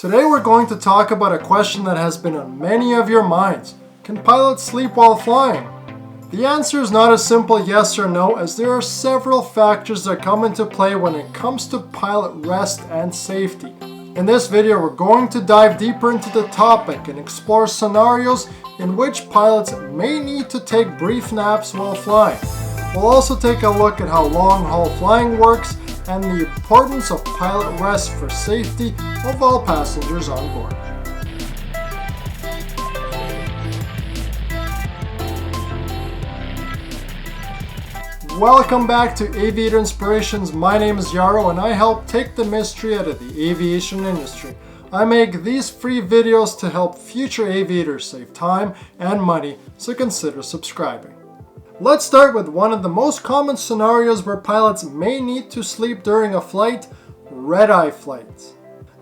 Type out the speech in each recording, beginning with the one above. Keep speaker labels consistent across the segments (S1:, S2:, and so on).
S1: Today we're going to talk about a question that has been on many of your minds. Can pilots sleep while flying? The answer is not a simple yes or no, as there are several factors that come into play when it comes to pilot rest and safety. In this video, we're going to dive deeper into the topic and explore scenarios in which pilots may need to take brief naps while flying. We'll also take a look at how long-haul flying works and the importance of pilot rest for safety of all passengers on board. Welcome back to Aviator Inspirations. My name is Yaro and I help take the mystery out of the aviation industry. I make these free videos to help future aviators save time and money, so consider subscribing. Let's start with one of the most common scenarios where pilots may need to sleep during a flight: red-eye flights.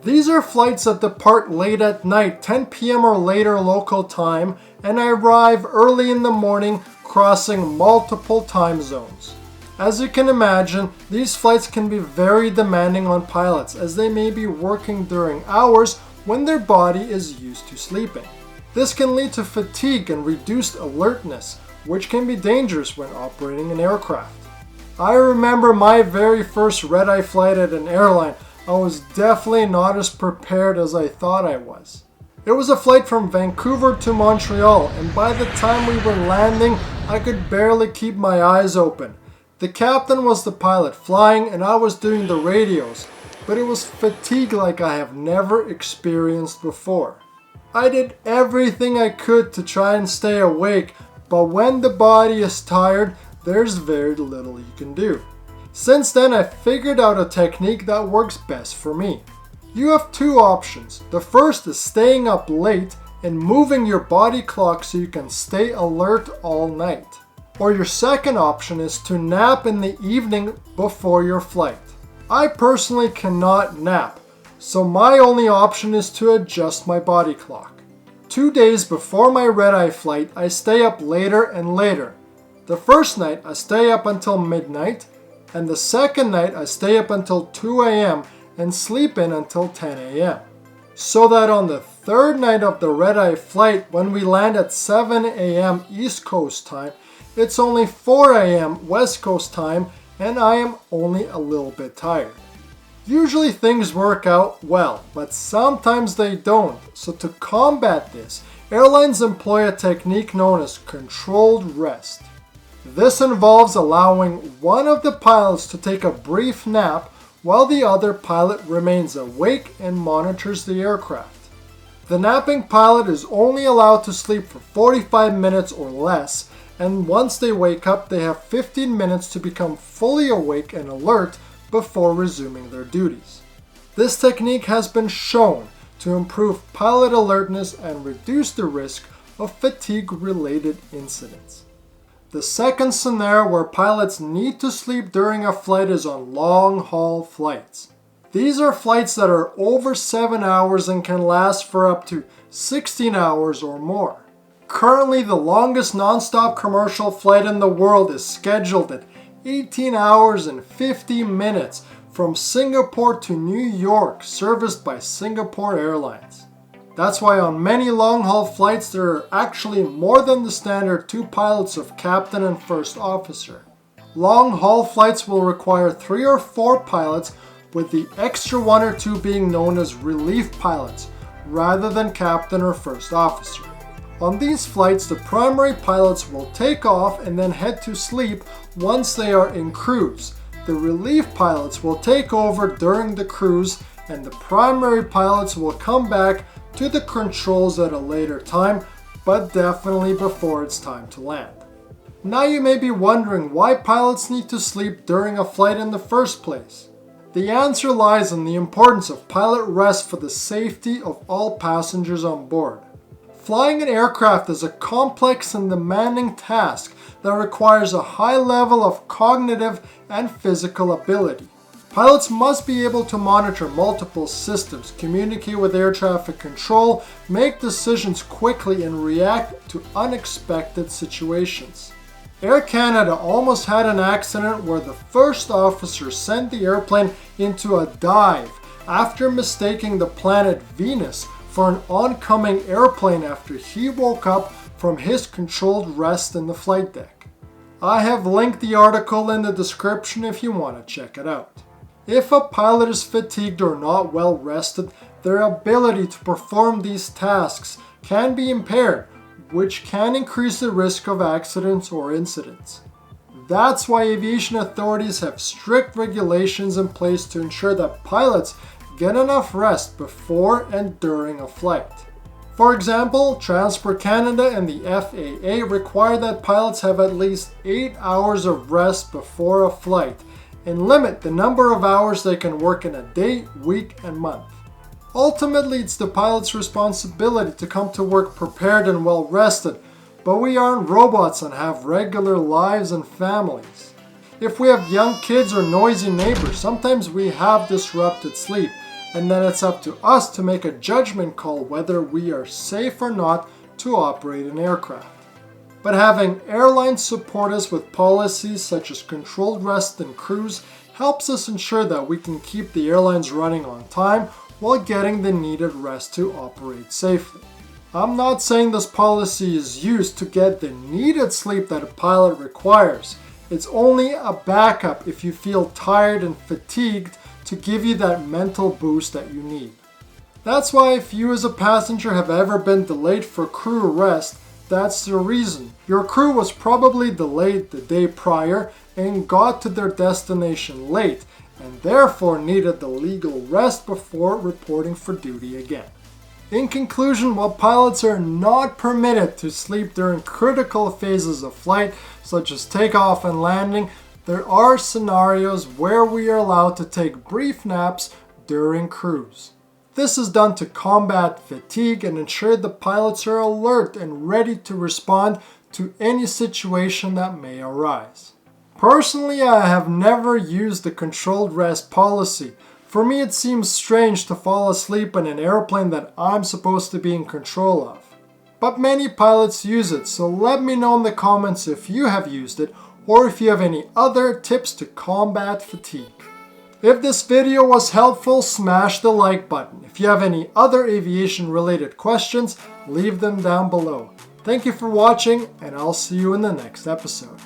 S1: These are flights that depart late at night, 10 p.m. or later local time, and arrive early in the morning, crossing multiple time zones. As you can imagine, these flights can be very demanding on pilots, as they may be working during hours when their body is used to sleeping. This can lead to fatigue and reduced alertness, which can be dangerous when operating an aircraft. I remember my very first red-eye flight at an airline. I was definitely not as prepared as I thought I was. It was a flight from Vancouver to Montreal, and by the time we were landing, I could barely keep my eyes open. The captain was the pilot flying and I was doing the radios, but it was fatigue like I have never experienced before. I did everything I could to try and stay awake, but when the body is tired, there's very little you can do. Since then, I figured out a technique that works best for me. You have two options. The first is staying up late and moving your body clock so you can stay alert all night. Or your second option is to nap in the evening before your flight. I personally cannot nap, so my only option is to adjust my body clock. 2 days before my red-eye flight, I stay up later and later. The first night, I stay up until midnight, and the second night, I stay up until 2 a.m. and sleep in until 10 a.m. So that on the third night of the red-eye flight, when we land at 7 a.m. East Coast time, it's only 4 a.m. West Coast time, and I am only a little bit tired. Usually things work out well, but sometimes they don't. So to combat this, airlines employ a technique known as controlled rest. This involves allowing one of the pilots to take a brief nap while the other pilot remains awake and monitors the aircraft. The napping pilot is only allowed to sleep for 45 minutes or less, and once they wake up, they have 15 minutes to become fully awake and alert before resuming their duties. This technique has been shown to improve pilot alertness and reduce the risk of fatigue-related incidents. The second scenario where pilots need to sleep during a flight is on long-haul flights. These are flights that are over 7 hours and can last for up to 16 hours or more. Currently, the longest non-stop commercial flight in the world is scheduled at 18 hours and 50 minutes from Singapore to New York, serviced by Singapore Airlines. That's why on many long-haul flights there are actually more than the standard 2 pilots of captain and first officer. Long-haul flights will require 3 or 4 pilots, with the extra 1 or 2 being known as relief pilots, rather than captain or first officer. On these flights, the primary pilots will take off and then head to sleep once they are in cruise. The relief pilots will take over during the cruise, and the primary pilots will come back to the controls at a later time, but definitely before it's time to land. Now you may be wondering why pilots need to sleep during a flight in the first place. The answer lies in the importance of pilot rest for the safety of all passengers on board. Flying an aircraft is a complex and demanding task that requires a high level of cognitive and physical ability. Pilots must be able to monitor multiple systems, communicate with air traffic control, make decisions quickly, and react to unexpected situations. Air Canada almost had an accident where the first officer sent the airplane into a dive after mistaking the planet Venus for an oncoming airplane after he woke up from his controlled rest in the flight deck. I have linked the article in the description if you want to check it out. If a pilot is fatigued or not well rested, their ability to perform these tasks can be impaired, which can increase the risk of accidents or incidents. That's why aviation authorities have strict regulations in place to ensure that pilots get enough rest before and during a flight. For example, Transport Canada and the FAA require that pilots have at least 8 hours of rest before a flight and limit the number of hours they can work in a day, week, and month. Ultimately, it's the pilot's responsibility to come to work prepared and well rested, but we aren't robots and have regular lives and families. If we have young kids or noisy neighbors, sometimes we have disrupted sleep, and then it's up to us to make a judgment call whether we are safe or not to operate an aircraft. But having airlines support us with policies such as controlled rest and cruise helps us ensure that we can keep the airlines running on time while getting the needed rest to operate safely. I'm not saying this policy is used to get the needed sleep that a pilot requires. It's only a backup if you feel tired and fatigued to give you that mental boost that you need. That's why if you as a passenger have ever been delayed for crew rest, that's the reason. Your crew was probably delayed the day prior and got to their destination late, and therefore needed the legal rest before reporting for duty again. In conclusion, while pilots are not permitted to sleep during critical phases of flight, such as takeoff and landing, there are scenarios where we are allowed to take brief naps during cruise. This is done to combat fatigue and ensure the pilots are alert and ready to respond to any situation that may arise. Personally, I have never used the controlled rest policy. For me, it seems strange to fall asleep in an airplane that I'm supposed to be in control of. But many pilots use it, so let me know in the comments if you have used it or if you have any other tips to combat fatigue. If this video was helpful, smash the like button. If you have any other aviation related questions, leave them down below. Thank you for watching, and I'll see you in the next episode.